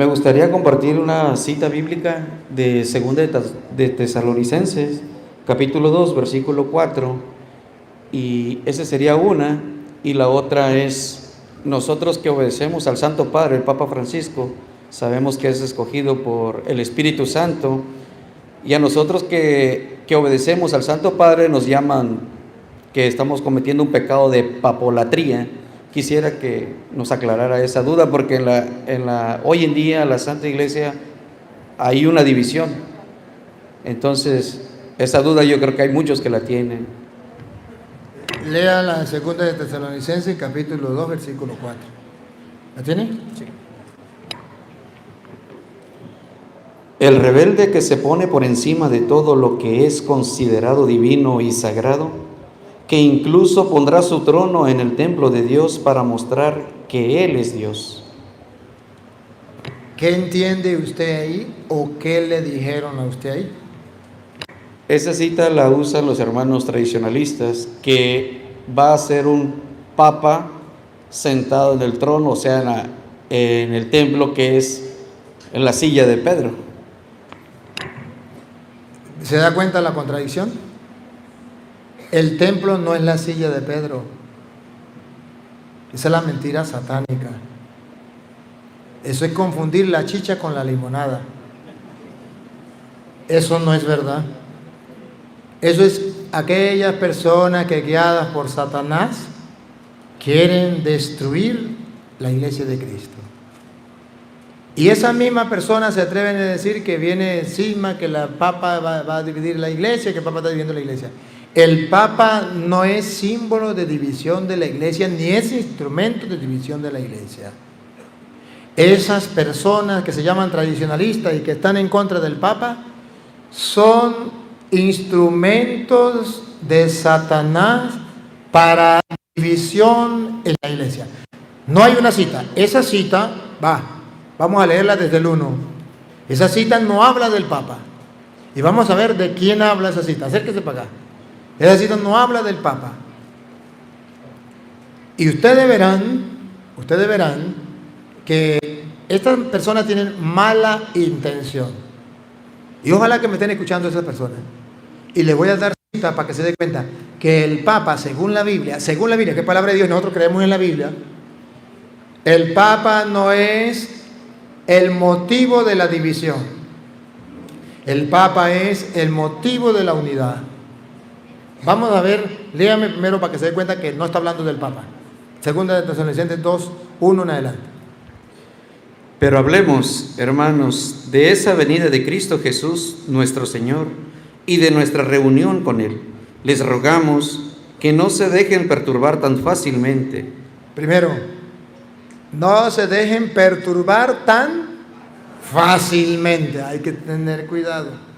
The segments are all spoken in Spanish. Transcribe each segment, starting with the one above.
Me gustaría compartir una cita bíblica de 2 de Tesalonicenses, capítulo 2, versículo 4, y esa sería una, y la otra es: nosotros que obedecemos al Santo Padre, el Papa Francisco, sabemos que es escogido por el Espíritu Santo, y a nosotros que obedecemos al Santo Padre nos llaman que estamos cometiendo un pecado de papolatría. Quisiera que nos aclarara esa duda, porque hoy en día la Santa Iglesia hay una división. Entonces, esa duda yo creo que hay muchos que la tienen. Lea la segunda de Tesalonicenses, capítulo 2, versículo 4. ¿La tiene? Sí. El rebelde que se pone por encima de todo lo que es considerado divino y sagrado, que incluso pondrá su trono en el templo de Dios para mostrar que Él es Dios. ¿Qué entiende usted ahí o qué le dijeron a usted ahí? Esa cita la usan los hermanos tradicionalistas, que va a ser un papa sentado en el trono, o sea, en el templo, que es en la silla de Pedro. ¿Se da cuenta de la contradicción? El templo no es la silla de Pedro. Esa es la mentira satánica. Eso es confundir la chicha con la limonada. Eso no es verdad. Eso es aquellas personas que, guiadas por Satanás, quieren destruir la iglesia de Cristo. Y esas mismas personas se atreven a decir que viene cisma, que la Papa va a dividir la iglesia, que el Papa está dividiendo la iglesia. El Papa no es símbolo de división de la iglesia, ni es instrumento de división de la iglesia. Esas personas que se llaman tradicionalistas y que están en contra del Papa son instrumentos de Satanás para división en la iglesia. No hay una cita. Esa cita, vamos a leerla desde el 1. Esa cita no habla del Papa. Y vamos a ver de quién habla esa cita. Acérquese para acá. Esa cita no habla del Papa. Y ustedes verán que estas personas tienen mala intención. Y ojalá que me estén escuchando esas personas. Y les voy a dar cita para que se den cuenta que el Papa, según la Biblia, que es palabra de Dios, nosotros creemos en la Biblia, el Papa no es el motivo de la división. El Papa es el motivo de la unidad. Vamos a ver, léame primero para que se dé cuenta que no está hablando del Papa. Segunda de Tesalonicenses 2, 1 en adelante. Pero hablemos, hermanos, de esa venida de Cristo Jesús, nuestro Señor, y de nuestra reunión con Él. Les rogamos que no se dejen perturbar tan fácilmente. Primero, no se dejen perturbar tan fácilmente. Hay que tener cuidado.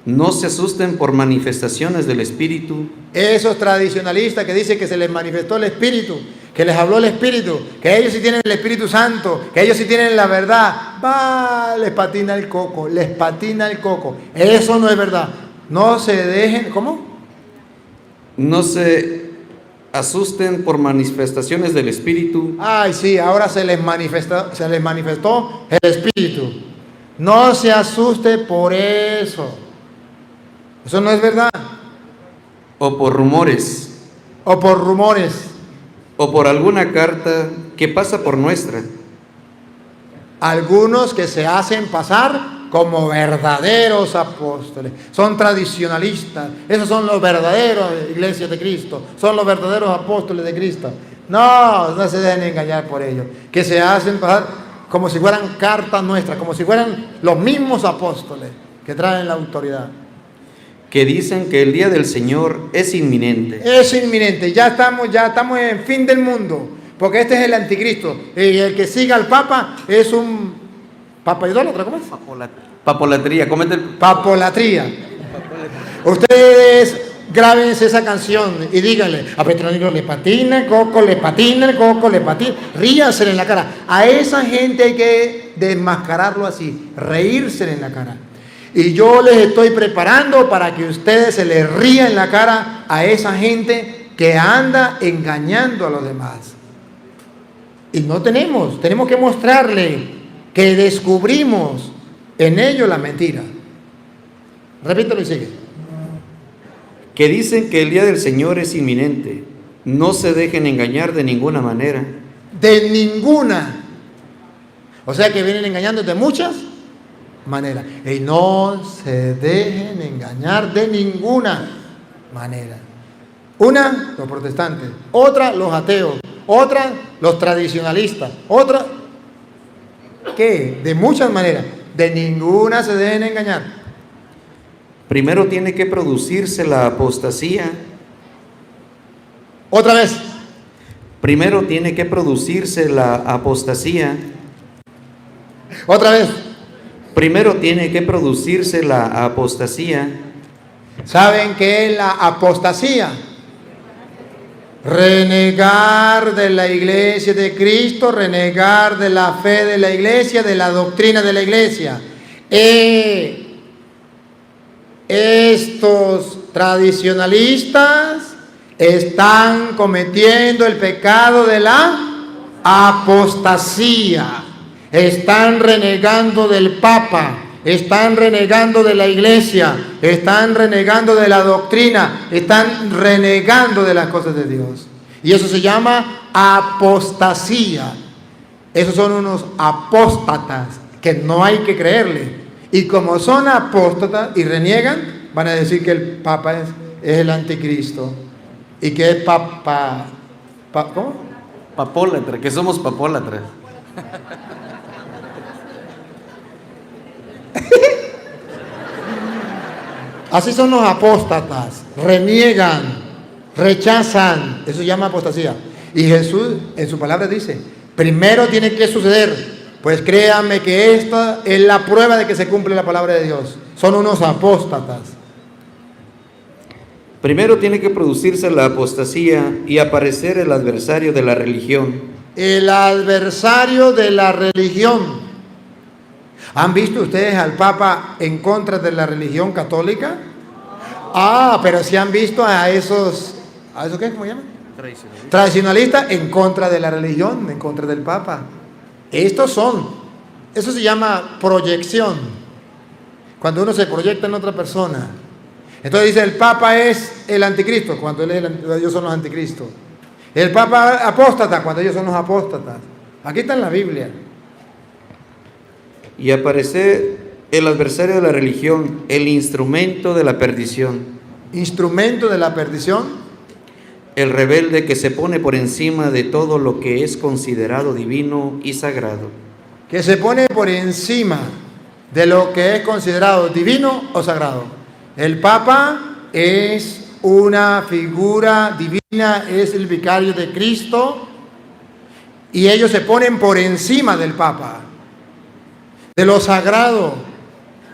No se asusten por manifestaciones del Espíritu. Esos tradicionalistas que dicen que se les manifestó el Espíritu, que les habló el Espíritu, que ellos sí tienen el Espíritu Santo, que ellos sí tienen la verdad, les patina el coco. Eso no es verdad. No se dejen, ¿cómo? No se asusten por manifestaciones del Espíritu. Ay, sí, ahora se les manifestó el Espíritu. No se asuste por eso. Eso no es verdad. O por rumores. O por alguna carta que pasa por nuestra. Algunos que se hacen pasar como verdaderos apóstoles. Son tradicionalistas. Esos son los verdaderos iglesias de Cristo. Son los verdaderos apóstoles de Cristo. No se dejen engañar por ellos. Que se hacen pasar como si fueran cartas nuestras, como si fueran los mismos apóstoles que traen la autoridad. Que dicen que el día del Señor es inminente. Es inminente, ya estamos en fin del mundo, porque este es el anticristo. Y el que siga al Papa es un papa idólatra, ¿cómo es? Papolatría, Papolatría. Ustedes grábense esa canción y díganle: a Petronilo le patina el coco, le patina el coco, le patina. Ríansele en la cara. A esa gente hay que desmascararlo así, reírsele en la cara. Y yo les estoy preparando para que ustedes se les rían en la cara a esa gente que anda engañando a los demás. Y no tenemos que mostrarle que descubrimos en ellos la mentira. Repítelo y sigue. Que dicen que el día del Señor es inminente. No se dejen engañar de ninguna manera. De ninguna. O sea que vienen engañando de muchas maneras. Y no se dejen engañar de ninguna manera. Una, los protestantes. Otra, los ateos. Otra, los tradicionalistas. Otra, ¿qué? De muchas maneras. De ninguna se dejen engañar. Primero tiene que producirse la apostasía. Otra vez. Primero tiene que producirse la apostasía. Otra vez. Primero tiene que producirse la apostasía. ¿Saben qué es la apostasía? Renegar de la iglesia de Cristo, renegar de la fe de la iglesia, de la doctrina de la iglesia. Estos tradicionalistas están cometiendo el pecado de la apostasía. Están renegando del Papa, están renegando de la iglesia, están renegando de la doctrina, están renegando de las cosas de Dios. Y eso se llama apostasía. Esos son unos apóstatas que no hay que creerle. Y como son apóstatas y reniegan, van a decir que el Papa es el anticristo. Y que es ¿cómo? Papólatra, que somos papólatras. Así son los apóstatas, reniegan, rechazan, eso se llama apostasía. Y Jesús en su palabra dice, primero tiene que suceder, pues créanme que esta es la prueba de que se cumple la palabra de Dios. Son unos apóstatas. Primero tiene que producirse la apostasía y aparecer el adversario de la religión. El adversario de la religión. ¿Han visto ustedes al Papa en contra de la religión católica? Pero sí han visto a esos ¿qué? ¿Cómo llaman? Tradicionalistas en contra de la religión, en contra del Papa. Eso se llama proyección. Cuando uno se proyecta en otra persona. Entonces dice, el Papa es el anticristo, cuando ellos son los anticristos. El Papa apóstata, cuando ellos son los apóstatas. Aquí está en la Biblia. Y aparecer el adversario de la religión, el instrumento de la perdición. Instrumento de la perdición. El rebelde que se pone por encima de todo lo que es considerado divino y sagrado. Que se pone por encima de lo que es considerado divino o sagrado. El Papa es una figura divina, es el vicario de Cristo, y ellos se ponen por encima del Papa. De lo sagrado.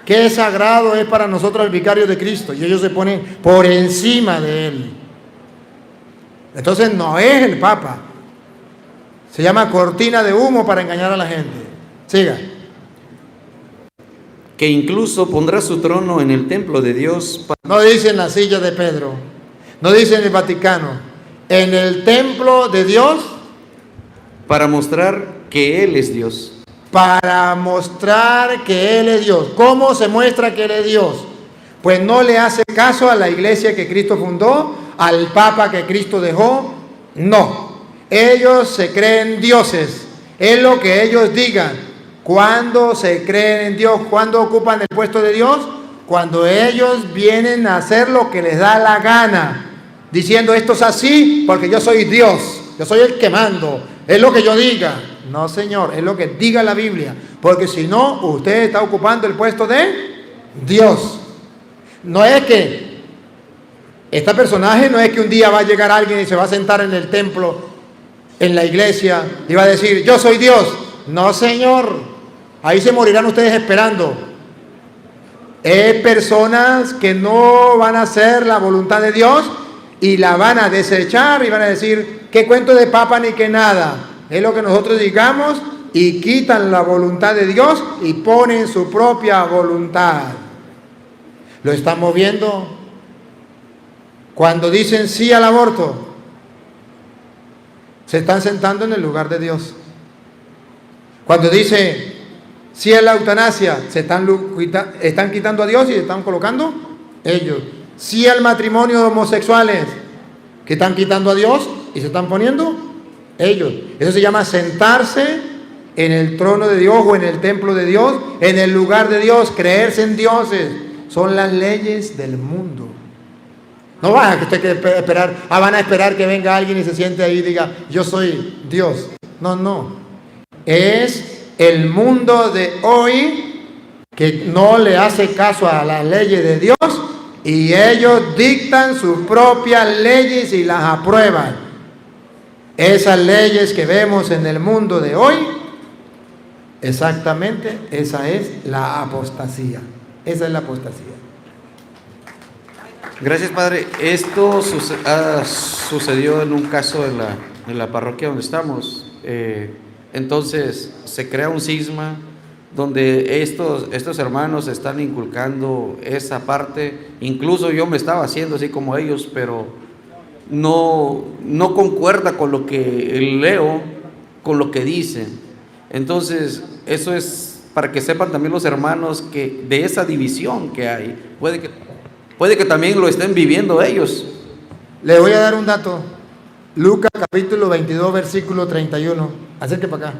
¿Qué es sagrado? Es para nosotros el vicario de Cristo. Y ellos se ponen por encima de él. Entonces no es el Papa. Se llama cortina de humo para engañar a la gente. Siga. Que incluso pondrá su trono en el templo de Dios. No dice en la silla de Pedro. No dice en el Vaticano. En el templo de Dios. Para mostrar que Él es Dios. Para mostrar que Él es Dios. ¿Cómo se muestra que Él es Dios? Pues no le hace caso a la iglesia que Cristo fundó, al Papa que Cristo dejó. No. Ellos se creen dioses. Es lo que ellos digan. ¿Cuándo se creen en Dios? ¿Cuándo ocupan el puesto de Dios? Cuando ellos vienen a hacer lo que les da la gana. Diciendo esto es así porque yo soy Dios. Yo soy el que mando. Es lo que yo diga. No, señor, es lo que diga la Biblia. Porque si no, usted está ocupando el puesto de Dios. No es que este personaje no es que un día va a llegar alguien y se va a sentar en el templo, en la iglesia, y va a decir, yo soy Dios. No, señor. Ahí se morirán ustedes esperando. Es personas que no van a hacer la voluntad de Dios y la van a desechar y van a decir, qué cuento de papa ni que nada. Es lo que nosotros digamos y quitan la voluntad de Dios y ponen su propia voluntad. ¿Lo estamos viendo? Cuando dicen sí al aborto, se están sentando en el lugar de Dios. Cuando dice Si es la eutanasia, están quitando a Dios y se están colocando ellos. Si el matrimonio de homosexuales, que están quitando a Dios y se están poniendo ellos. Eso se llama sentarse en el trono de Dios o en el templo de Dios, en el lugar de Dios, creerse en dioses. Son las leyes del mundo. No van a esperar, van a esperar que venga alguien y se siente ahí y diga, yo soy Dios. No, no. Es el mundo de hoy que no le hace caso a las leyes de Dios y ellos dictan sus propias leyes y las aprueban. Esas leyes que vemos en el mundo de hoy, exactamente, esa es la apostasía. Esa es la apostasía. Gracias, Padre. Esto sucedió en un caso en la parroquia donde estamos. Entonces se crea un cisma donde estos hermanos están inculcando esa parte. Incluso yo me estaba haciendo así como ellos, pero no concuerda con lo que leo, con lo que dicen. Entonces eso es para que sepan también los hermanos que de esa división que hay, puede que también lo estén viviendo ellos. Les voy a dar un dato. Lucas capítulo 22, versículo 31. Acerque para acá.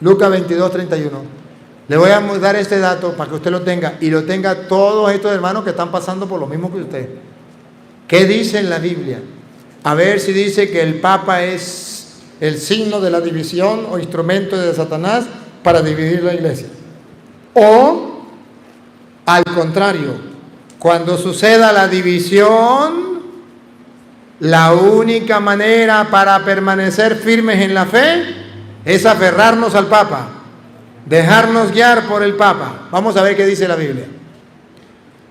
Lucas 22, 31. Le voy a dar este dato para que usted lo tenga y lo tenga todos estos hermanos que están pasando por lo mismo que usted. ¿Qué dice en la Biblia? A ver si dice que el Papa es el signo de la división o instrumento de Satanás para dividir la iglesia. O, al contrario, cuando suceda la división, la única manera para permanecer firmes en la fe es aferrarnos al Papa, dejarnos guiar por el Papa. Vamos a ver qué dice la Biblia.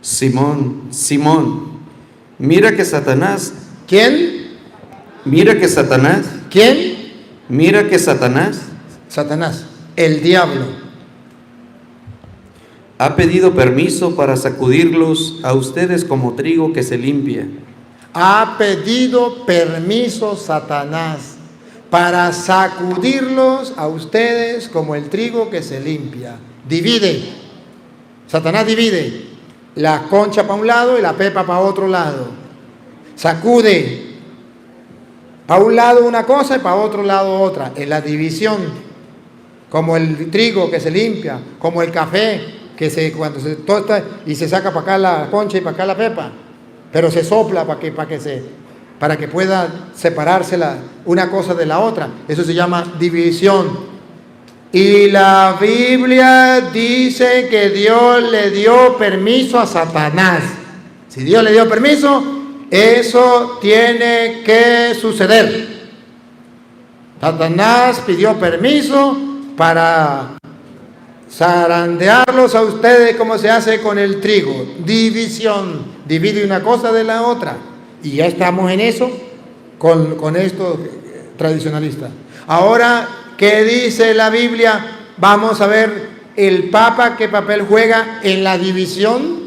Simón, mira que Satanás... ¿Quién? Mira que Satanás... ¿Quién? Mira que Satanás... Satanás, el diablo. Ha pedido permiso para sacudirlos a ustedes como trigo que se limpia. Ha pedido permiso Satanás para sacudirlos a ustedes como el trigo que se limpia. Divide. Satanás divide la concha para un lado y la pepa para otro lado. Sacude. Para un lado una cosa y para otro lado otra. En la división. Como el trigo que se limpia, como el café que cuando se tosta y se saca para acá la concha y para acá la pepa. Pero se sopla para que pueda separarse una cosa de la otra. Eso se llama división. Y la Biblia dice que Dios le dio permiso a Satanás. Si Dios le dio permiso, eso tiene que suceder. Satanás pidió permiso para zarandearlos a ustedes como se hace con el trigo. División. Divide una cosa de la otra. Y ya estamos en eso con estos tradicionalistas. Ahora, ¿qué dice la Biblia? Vamos a ver el Papa qué papel juega en la división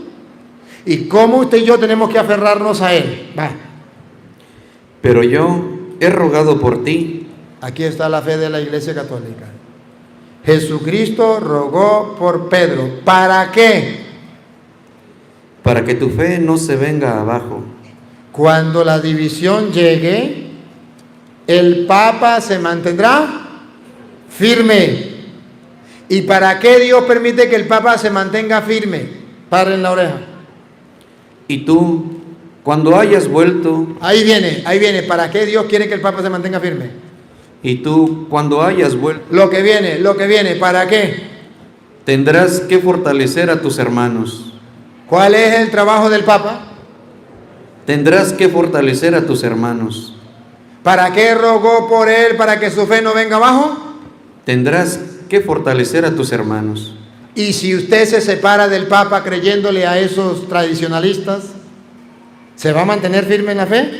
y cómo usted y yo tenemos que aferrarnos a él. Va. Pero yo he rogado por ti. Aquí está la fe de la Iglesia Católica. Jesucristo rogó por Pedro. ¿Para qué? Para que tu fe no se venga abajo. Cuando la división llegue, el Papa se mantendrá firme. ¿Y para qué Dios permite que el Papa se mantenga firme? Paren la oreja. Y tú, cuando hayas vuelto... Ahí viene. ¿Para qué Dios quiere que el Papa se mantenga firme? Y tú, cuando hayas vuelto... Lo que viene, ¿para qué? Tendrás que fortalecer a tus hermanos. ¿Cuál es el trabajo del Papa? Tendrás que fortalecer a tus hermanos. ¿Para qué rogó por él? ¿Para que su fe no venga abajo? Tendrás que fortalecer a tus hermanos. Y si usted se separa del Papa creyéndole a esos tradicionalistas, ¿se va a mantener firme en la fe?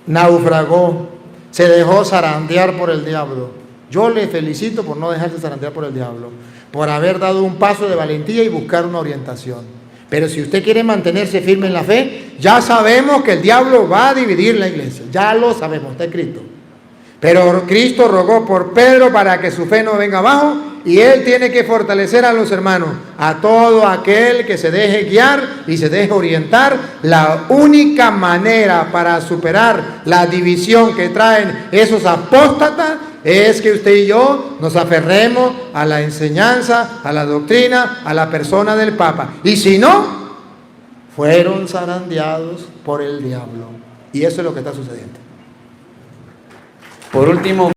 Naufragó, se dejó zarandear por el diablo. Yo le felicito por no dejarse zarandear por el diablo, por haber dado un paso de valentía y buscar una orientación. Pero si usted quiere mantenerse firme en la fe, ya sabemos que el diablo va a dividir la iglesia. Ya lo sabemos, está escrito. Pero Cristo rogó por Pedro para que su fe no venga abajo y él tiene que fortalecer a los hermanos, a todo aquel que se deje guiar y se deje orientar. La única manera para superar la división que traen esos apóstatas es que usted y yo nos aferremos a la enseñanza, a la doctrina, a la persona del Papa. Y si no, fueron zarandeados por el diablo. Y eso es lo que está sucediendo. Por último,